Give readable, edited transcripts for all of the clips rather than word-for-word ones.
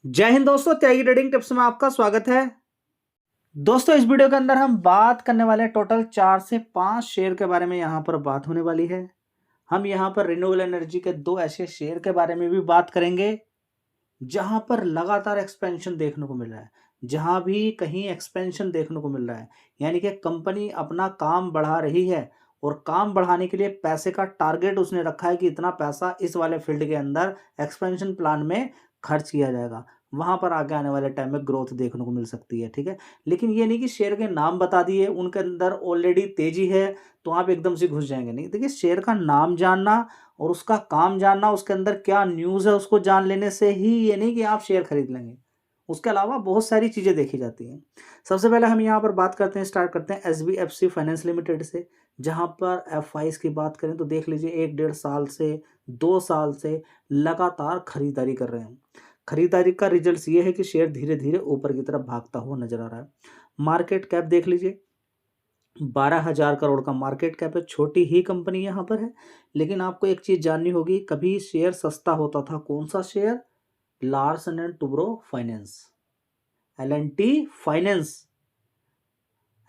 जय हिंद दोस्तों, त्यागी trading tips में आपका स्वागत है। दोस्तों, इस वीडियो के अंदर हम बात करने वाले हैं टोटल 4 से 5 शेयर के बारे में। यहाँ पर बात होने वाली है। हम यहाँ पर रिन्यूएबल एनर्जी के 2 ऐसे शेयर के बारे में भी बात करेंगे जहां पर लगातार एक्सपेंशन देखने को मिल रहा है। जहां भी कहीं एक्सपेंशन देखने को मिल रहा है, यानी कि कंपनी अपना काम बढ़ा रही है और काम बढ़ाने के लिए पैसे का टारगेट उसने रखा है कि इतना पैसा इस वाले फील्ड के अंदर एक्सपेंशन प्लान में खर्च किया जाएगा। वहां पर आगे आने वाले टाइम में ग्रोथ देखने को मिल सकती है, ठीक है। लेकिन ये नहीं कि शेयर के नाम बता दिए, उनके अंदर ऑलरेडी तेजी है तो आप एकदम से घुस जाएंगे। नहीं, देखिए, शेयर का नाम जानना और उसका काम जानना, उसके अंदर क्या न्यूज़ है उसको जान लेने से ही ये नहीं कि आप शेयर खरीद लेंगे। उसके अलावा बहुत सारी चीज़ें देखी जाती हैं। सबसे पहले हम यहाँ पर बात करते हैं, स्टार्ट करते हैं एसबीएफसी फाइनेंस लिमिटेड से। जहाँ पर एफआईज की बात करें तो देख लीजिए 1 डेढ़ साल से 2 साल से लगातार खरीदारी कर रहे हैं। खरीदारी का रिजल्ट ये है कि शेयर धीरे धीरे ऊपर की तरफ भागता हुआ नजर आ रहा है। मार्केट कैप देख लीजिए, 12,000 करोड़ का मार्केट कैप है। छोटी ही कंपनी यहाँ पर है, लेकिन आपको एक चीज जाननी होगी, कभी शेयर सस्ता होता था। कौन सा share? Larsen and Toubro finance, L finance.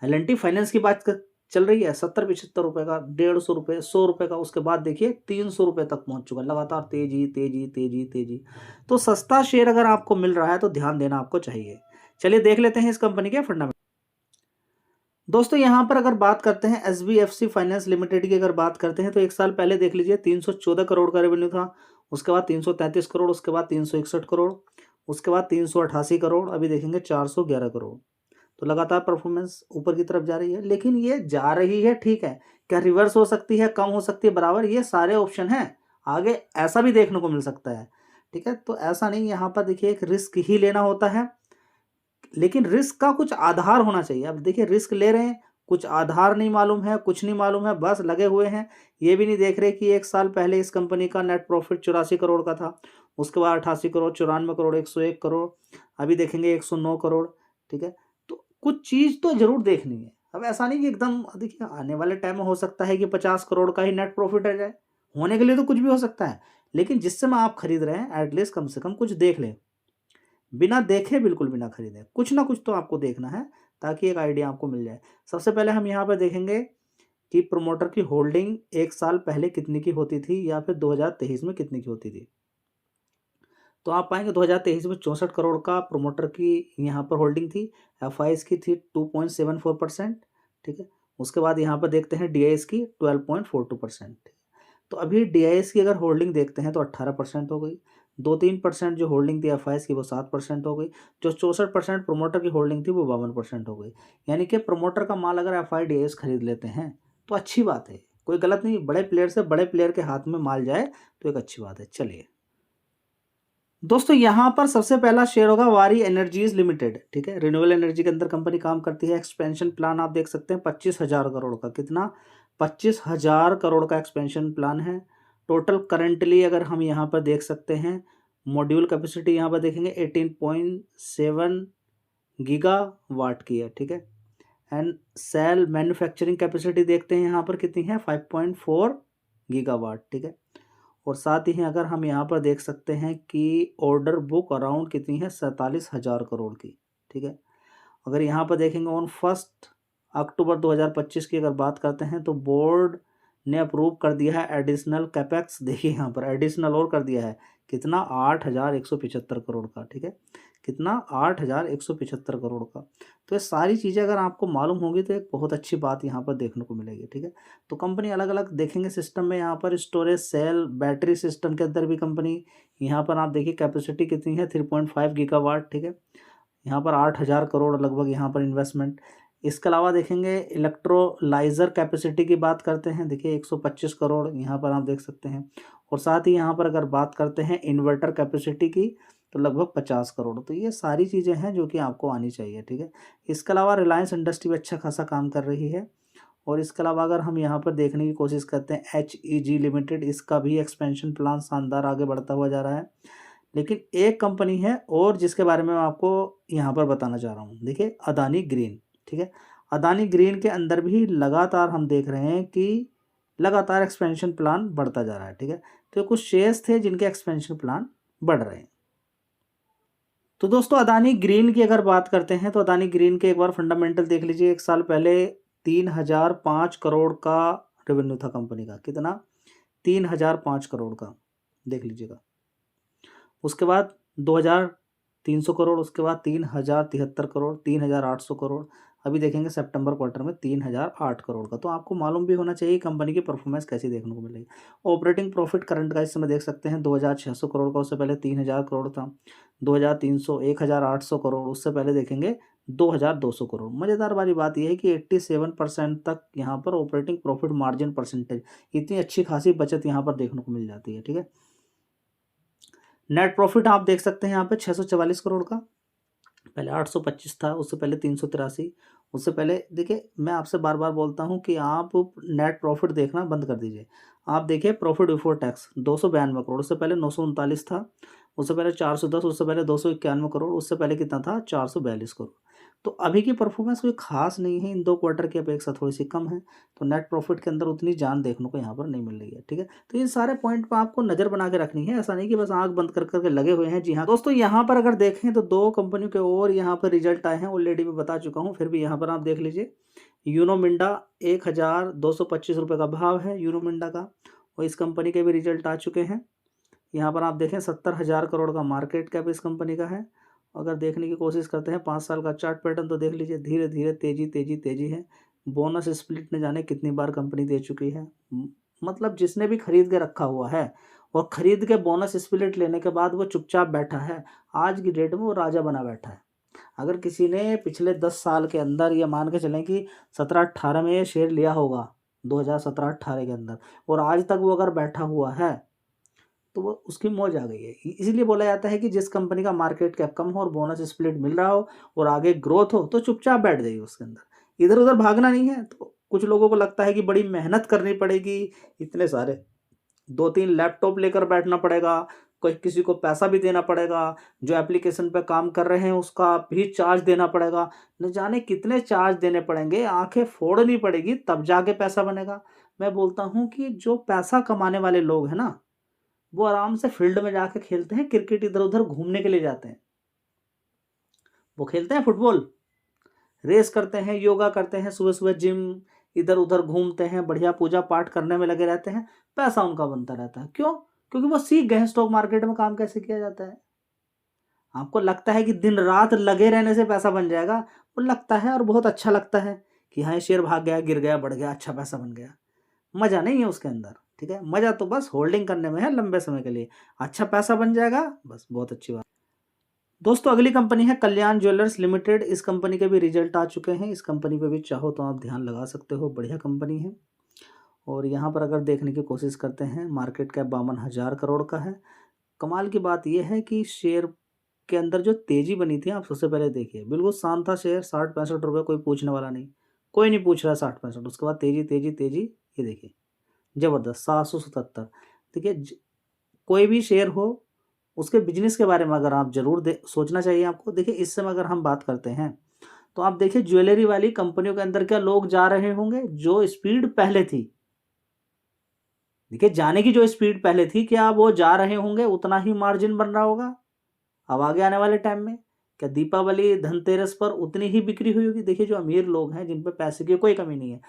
L finance की बात चल रही है। 70-75 रुपए का, 150 रुपए, 100 रुपए का, उसके बाद देखिए 300 रुपए तक पहुंच चुका। लगातार तेजी तेजी तेजी तेजी। तो सस्ता शेयर अगर आपको मिल रहा है तो ध्यान देना आपको चाहिए। चलिए देख लेते हैं इस कंपनी के फंडामेंटल। दोस्तों, यहाँ पर अगर बात करते हैं एसबीएफसी फाइनेंस लिमिटेड की, अगर बात करते हैं तो 1 साल पहले देख लीजिए 314 करोड़ का रेवेन्यू था। उसके बाद 333 करोड़, उसके बाद 361 करोड़, उसके बाद 388 करोड़, अभी देखेंगे 411 करोड़। तो लगातार परफॉर्मेंस ऊपर की तरफ जा रही है। लेकिन ये जा रही है, ठीक है। क्या रिवर्स हो सकती है, कम हो सकती है, बराबर? ये सारे ऑप्शन हैं। आगे ऐसा भी देखने को मिल सकता है, ठीक है। तो ऐसा नहीं, यहाँ पर देखिए एक रिस्क ही लेना होता है, लेकिन रिस्क का कुछ आधार होना चाहिए। अब देखिए, रिस्क ले रहे हैं, कुछ आधार नहीं मालूम है, कुछ नहीं मालूम है, बस लगे हुए हैं। ये भी नहीं देख रहे कि 1 साल पहले इस कंपनी का नेट प्रॉफिट 84 करोड़ का था। उसके बाद 88 करोड़, 94 करोड़, 101 करोड़, अभी देखेंगे 109 करोड़, ठीक है। तो कुछ चीज़ तो जरूर देखनी है। अब ऐसा नहीं कि एकदम, देखिए आने वाले टाइम में हो सकता है कि 50 करोड़ का ही नेट प्रॉफिट आ जाए। होने के लिए तो कुछ भी हो सकता है, लेकिन जिस समय आप खरीद रहे हैं एटलीस्ट कम से कम कुछ देख लें। बिना देखे बिल्कुल भी ना खरीदें, कुछ ना कुछ तो आपको देखना है ताकि एक आइडिया आपको मिल जाए। सबसे पहले हम यहाँ पर देखेंगे कि प्रमोटर की होल्डिंग 1 साल पहले कितनी की होती थी या फिर 2023 में कितनी की होती थी। तो आप पाएंगे 2023 में 64 करोड़ का प्रमोटर की यहाँ पर होल्डिंग थी। एफआईएस की थी 2.74%, ठीक है। उसके बाद यहाँ पर देखते हैं डीआईएस की 12.42%। तो अभी डीआईएस की अगर होल्डिंग देखते हैं तो 18% हो गई। 2-3% जो होल्डिंग थी एफआईएस की वो 7% हो गई। जो 64% प्रोमोटर की होल्डिंग थी वो 52% हो गई। यानी कि प्रोमोटर का माल अगर एफआई डीआईएस खरीद लेते हैं तो अच्छी बात है, कोई गलत नहीं। बड़े प्लेयर से बड़े प्लेयर के हाथ में माल जाए तो एक अच्छी बात है। चलिए दोस्तों, यहाँ पर सबसे पहला शेयर होगा वारी एनर्जीज लिमिटेड, ठीक है। रिन्यूएबल एनर्जी के अंदर कंपनी काम करती है। एक्सपेंशन प्लान आप देख सकते हैं 25,000 करोड़ का। कितना? 25,000 करोड़ का एक्सपेंशन प्लान है। टोटल करंटली अगर हम यहाँ पर देख सकते हैं, मॉड्यूल कैपेसिटी यहाँ पर देखेंगे 18.7 गीगा वाट की है, ठीक है। एंड सेल मैन्युफैक्चरिंग कैपेसिटी देखते हैं यहाँ पर कितनी है, 5.4 गीगा वाट, ठीक है। और साथ ही अगर हम यहाँ पर देख सकते हैं कि ऑर्डर बुक अराउंड कितनी है, 47,000 करोड़ की, ठीक है। अगर यहाँ पर देखेंगे ऑन 1 अक्टूबर 2025 की अगर बात करते हैं तो बोर्ड ने अप्रूव कर दिया है एडिशनल कैपेक्स। देखिए यहाँ पर एडिशनल और कर दिया है कितना, 8,175 करोड़ का, ठीक है। कितना? 8,175 करोड़ का। तो ये सारी चीज़ें अगर आपको मालूम होगी तो एक बहुत अच्छी बात यहाँ पर देखने को मिलेगी, ठीक है। तो कंपनी अलग अलग देखेंगे सिस्टम में, यहाँ पर स्टोरेज सेल बैटरी सिस्टम के अंदर भी कंपनी, यहाँ पर आप देखिए कैपेसिटी कितनी है, 3.5 गीगावाट, ठीक है। यहाँ पर 8,000 करोड़ लगभग यहाँ पर इन्वेस्टमेंट। इसके अलावा देखेंगे इलेक्ट्रोलाइज़र कैपेसिटी की बात करते हैं, देखिए 125 करोड़ यहाँ पर आप देख सकते हैं। और साथ ही यहाँ पर अगर बात करते हैं इन्वर्टर कैपेसिटी की तो लगभग 50 करोड़। तो ये सारी चीज़ें हैं जो कि आपको आनी चाहिए, ठीक है। इसके अलावा रिलायंस इंडस्ट्री भी अच्छा खासा काम कर रही है। और इसके अलावा अगर हम यहाँ पर देखने की कोशिश करते हैं HEG लिमिटेड, इसका भी एक्सपेंशन प्लान शानदार आगे बढ़ता हुआ जा रहा है। लेकिन एक कंपनी है और जिसके बारे में मैं आपको यहाँ पर बताना चाह रहा हूँ, देखिए अदानी ग्रीन, ठीक है। अदानी ग्रीन के अंदर भी लगातार हम देख रहे हैं कि लगातार एक्सपेंशन प्लान बढ़ता जा रहा है, ठीक है। तो कुछ शेयर्स थे जिनके एक्सपेंशन प्लान बढ़ रहे हैं। तो दोस्तों अदानी ग्रीन की अगर बात करते हैं तो अदानी ग्रीन के एक बार फंडामेंटल देख लीजिए। एक साल पहले 3005 करोड़ का रेवेन्यू था कंपनी का। कितना? 3005 करोड़ का, देख लीजिएगा। उसके बाद 2300 करोड़, उसके बाद 3073 करोड़, 3800 करोड़, अभी देखेंगे सितंबर क्वार्टर में 3008 करोड़ का। तो आपको मालूम भी होना चाहिए कंपनी की परफॉर्मेंस कैसी देखने को मिलेगी। ऑपरेटिंग प्रॉफिट करंट का इस समय देख सकते हैं 2600 करोड़ का, उससे पहले 3000 करोड़ था, 2300, 1800 करोड़, उससे पहले देखेंगे 2200 करोड़। मज़ेदार वाली बात यह है कि 87% तक यहाँ पर ऑपरेटिंग प्रॉफिट मार्जिन परसेंटेज, इतनी अच्छी खासी बचत यहाँ पर देखने को मिल जाती है। ठीक है, नेट प्रॉफिट आप देख सकते हैं यहाँ पे 644 करोड़ का, पहले 825 था, उससे पहले 383, उससे पहले देखिए मैं आपसे बार बार बोलता हूँ कि आप नेट प्रॉफिट देखना बंद कर दीजिए। आप देखिए प्रॉफिट बिफोर टैक्स 292 करोड़, उससे पहले 939 था, उससे पहले 410, उससे पहले 291 करोड़, उससे पहले कितना था 442 करोड़। तो अभी की परफॉर्मेंस कोई खास नहीं है, इन 2 क्वार्टर की अपेक्षा थोड़ी सी कम है। तो नेट प्रॉफिट के अंदर उतनी जान देखने को यहाँ पर नहीं मिल रही है। ठीक है, तो इन सारे पॉइंट पर आपको नज़र बना के रखनी है, ऐसा नहीं कि बस आंख बंद कर करके लगे हुए हैं। जी हाँ दोस्तों, यहाँ पर अगर देखें तो 2 कंपनियों के और यहाँ पर रिजल्ट आए हैं, ऑलरेडी मैं बता चुका हूँ, फिर भी यहाँ पर आप देख लीजिए। यूनो मिंडा 1225 रुपये का भाव है यूनो मिंडा का, और इस कंपनी के भी रिजल्ट आ चुके हैं। यहाँ पर आप देखें 70,000 करोड़ का मार्केट कैप इस कंपनी का है। अगर देखने की कोशिश करते हैं 5 साल का चार्ट पैटर्न, तो देख लीजिए धीरे धीरे तेजी तेजी तेजी है। बोनस स्प्लिट ने जाने कितनी बार कंपनी दे चुकी है। मतलब जिसने भी खरीद के रखा हुआ है और खरीद के बोनस स्प्लिट लेने के बाद वो चुपचाप बैठा है, आज की डेट में वो राजा बना बैठा है। अगर किसी ने पिछले 10 साल के अंदर ये मान के चलें कि 17-18 में ये शेयर लिया होगा, 2017-18 के अंदर, और आज तक वो अगर बैठा हुआ है तो वो उसकी मौज आ गई है। इसीलिए बोला जाता है कि जिस कंपनी का मार्केट कैप कम हो और बोनस स्प्लिट मिल रहा हो और आगे ग्रोथ हो तो चुपचाप बैठ जाइए उसके अंदर, इधर उधर भागना नहीं है। तो कुछ लोगों को लगता है कि बड़ी मेहनत करनी पड़ेगी, इतने सारे 2-3 लैपटॉप लेकर बैठना पड़ेगा, कोई किसी को पैसा भी देना पड़ेगा, जो एप्लीकेशन पे काम कर रहे हैं उसका भी चार्ज देना पड़ेगा, न जाने कितने चार्ज देने पड़ेंगे, आंखें फोड़नी पड़ेगी तब जाके पैसा बनेगा। मैं बोलता हूँ कि जो पैसा कमाने वाले लोग हैं ना, वो आराम से फील्ड में जाके खेलते हैं क्रिकेट, इधर उधर घूमने के लिए जाते हैं, वो खेलते हैं फुटबॉल, रेस करते हैं, योगा करते हैं, सुबह सुबह जिम, इधर उधर घूमते हैं, बढ़िया पूजा पाठ करने में लगे रहते हैं, पैसा उनका बनता रहता है। क्यों? क्योंकि वो सीख गए हैं स्टॉक मार्केट में काम कैसे किया जाता है। आपको लगता है कि दिन रात लगे रहने से पैसा बन जाएगा, वो लगता है और बहुत अच्छा लगता है कि हाँ शेयर भाग गया, गिर गया, बढ़ गया, अच्छा पैसा बन गया। मज़ा नहीं है उसके अंदर। ठीक है, मज़ा तो बस होल्डिंग करने में है लंबे समय के लिए, अच्छा पैसा बन जाएगा बस, बहुत अच्छी बात। दोस्तों अगली कंपनी है कल्याण ज्वेलर्स लिमिटेड। इस कंपनी के भी रिजल्ट आ चुके हैं। इस कंपनी पे भी चाहो तो आप ध्यान लगा सकते हो, बढ़िया कंपनी है। और यहाँ पर अगर देखने की कोशिश करते हैं, मार्केट कैप 52,000 करोड़ का है। कमाल की बात यह है कि शेयर के अंदर जो तेज़ी बनी थी, आप सबसे पहले देखिए, बिल्कुल शांत था शेयर, 60-65 रुपये, कोई पूछने वाला नहीं, कोई नहीं पूछ रहा है 60-65। उसके बाद तेज़ी तेज़ी तेज़ी, ये देखिए ज़बरदस्त 777। देखिए कोई भी शेयर हो, उसके बिजनेस के बारे में अगर आप जरूर सोचना चाहिए आपको। देखिए इस समय अगर हम बात करते हैं तो आप देखिए ज्वेलरी वाली कंपनियों के अंदर क्या लोग जा रहे होंगे, जो स्पीड पहले थी, देखिए जाने की जो स्पीड पहले थी, क्या वो जा रहे होंगे, उतना ही मार्जिन बन रहा होगा अब आगे आने वाले टाइम में। क्या दीपावली धनतेरस पर उतनी ही बिक्री हुई होगी? देखिए जो अमीर लोग हैं, जिन पे पैसे की कोई कमी नहीं है,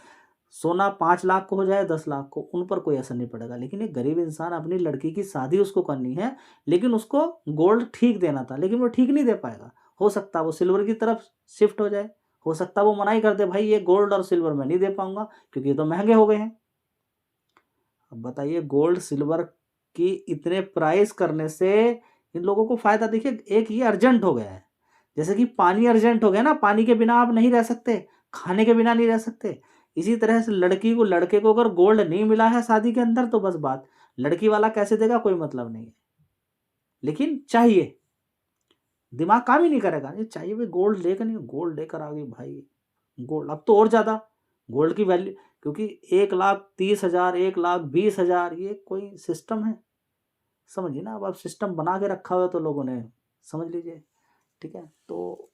सोना 5 लाख को हो जाए 10 लाख को, उन पर कोई असर नहीं पड़ेगा। लेकिन एक गरीब इंसान, अपनी लड़की की शादी उसको करनी है, लेकिन उसको गोल्ड ठीक देना था, लेकिन वो ठीक नहीं दे पाएगा। हो सकता है वो सिल्वर की तरफ शिफ्ट हो जाए, हो सकता है वो मना ही कर दे, भाई ये गोल्ड और सिल्वर मैं नहीं दे पाऊंगा क्योंकि ये तो महंगे हो गए हैं। अब बताइए गोल्ड सिल्वर की इतने प्राइस करने से इन लोगों को फायदा, देखिए एक ये अर्जेंट हो गया है, जैसे कि पानी अर्जेंट हो गया ना, पानी के बिना आप नहीं रह सकते, खाने के बिना नहीं रह सकते। इसी तरह से लड़की को, लड़के को अगर गोल्ड नहीं मिला है शादी के अंदर, तो बस बात, लड़की वाला कैसे देगा कोई मतलब नहीं है, लेकिन चाहिए, दिमाग काम ही नहीं करेगा, ये चाहिए भाई, गोल्ड लेकर नहीं, गोल्ड लेकर आ गई भाई, गोल्ड अब तो और ज़्यादा गोल्ड की वैल्यू, क्योंकि 1,30,000, 1,20,000, ये कोई सिस्टम है? समझिए ना, अब आप सिस्टम बना के रखा हुआ है तो लोगों ने, समझ लीजिए। ठीक है, तो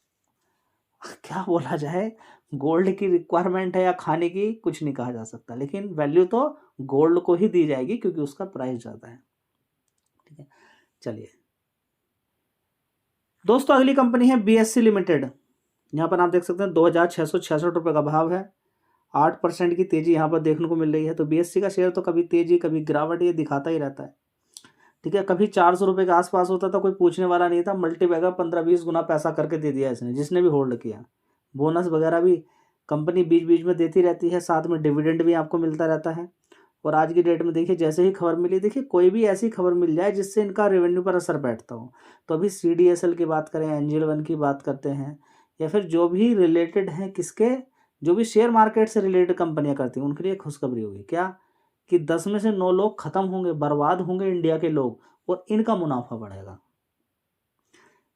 क्या बोला जाए, गोल्ड की रिक्वायरमेंट है या खाने की, कुछ नहीं कहा जा सकता, लेकिन वैल्यू तो गोल्ड को ही दी जाएगी क्योंकि उसका प्राइस ज़्यादा है। ठीक है, चलिए दोस्तों अगली कंपनी है BSC लिमिटेड। यहाँ पर आप देख सकते हैं 2666 रुपये का भाव है। 8% की तेजी यहाँ पर देखने को मिल रही है। तो BSC का शेयर तो कभी तेजी कभी गिरावट ये दिखाता ही रहता है, ठीक है। कभी 400 रुपये के आसपास होता था, कोई पूछने वाला नहीं था। मल्टीबैगर 15-20 गुना पैसा करके दे दिया इसने, जिसने भी होल्ड किया। बोनस वगैरह भी कंपनी बीच बीच में देती रहती है, साथ में डिविडेंड भी आपको मिलता रहता है। और आज की डेट में देखिए, जैसे ही खबर मिली, देखिए कोई भी ऐसी खबर मिल जाए जिससे इनका रेवेन्यू पर असर बैठता हो, तो अभी CDSL की बात करें, एंजल वन की बात करते हैं, या फिर जो भी रिलेटेड हैं किसके, जो भी शेयर मार्केट से रिलेटेड कंपनियां करती हैं, उनके लिए खुशखबरी होगी क्या, कि 10 में से 9 लोग खत्म होंगे, बर्बाद होंगे इंडिया के लोग, और इनका मुनाफा बढ़ेगा।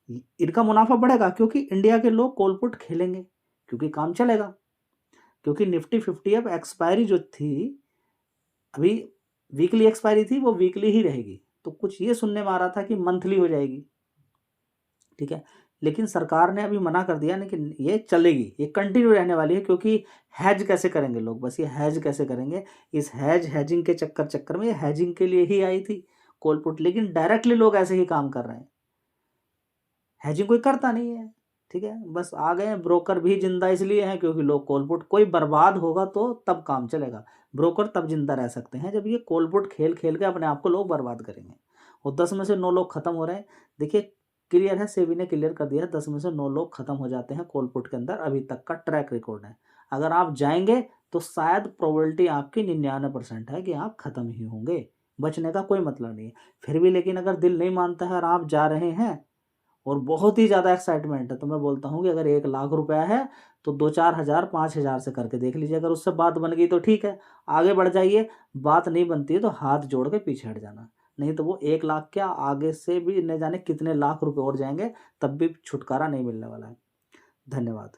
इनका मुनाफा बढ़ेगा क्योंकि इंडिया के लोग कॉल पुट खेलेंगे, क्योंकि काम चलेगा। क्योंकि निफ्टी 50 अब एक्सपायरी जो थी, अभी वीकली एक्सपायरी थी, वो वीकली ही रहेगी। तो कुछ ये सुनने में आ रहा था कि मंथली हो जाएगी, ठीक है। लेकिन सरकार ने अभी मना कर दिया ना कि ये चलेगी, ये कंटिन्यू रहने वाली है। क्योंकि हैज कैसे करेंगे लोग, बस ये हैज कैसे करेंगे, इस हैजिंग के चक्कर में, ये हैजिंग के लिए ही आई थी कॉल पुट। लेकिन डायरेक्टली लोग ऐसे ही काम कर रहे हैं, हैजिंग कोई करता नहीं है, ठीक है। बस आ गए। ब्रोकर भी जिंदा इसलिए हैं क्योंकि लोग कॉल पुट, कोई बर्बाद होगा तो तब काम चलेगा। ब्रोकर तब जिंदा रह सकते हैं जब ये कॉल पुट खेल खेल के अपने आप को लोग बर्बाद करेंगे। और 10 में से 9 लोग खत्म हो रहे हैं। देखिए क्लियर है, सेबी ने क्लियर कर दिया है, 10 में से 9 लोग खत्म हो जाते हैं कॉल पुट के अंदर। अभी तक का ट्रैक रिकॉर्ड है। अगर आप जाएंगे तो शायद प्रोबेबिलिटी आपकी 99% है कि आप खत्म ही होंगे, बचने का कोई मतलब नहीं है। फिर भी लेकिन अगर दिल नहीं मानता है और आप जा रहे हैं और बहुत ही ज़्यादा एक्साइटमेंट है, तो मैं बोलता हूँ कि अगर 1 लाख रुपया है तो 2-4 हज़ार 5 हज़ार से करके देख लीजिए। अगर उससे बात बन गई तो ठीक है, आगे बढ़ जाइए। बात नहीं बनती है तो हाथ जोड़ के पीछे हट जाना, नहीं तो वो 1 लाख क्या, आगे से भी न जाने कितने लाख रुपए और जाएंगे, तब भी छुटकारा नहीं मिलने वाला है। धन्यवाद।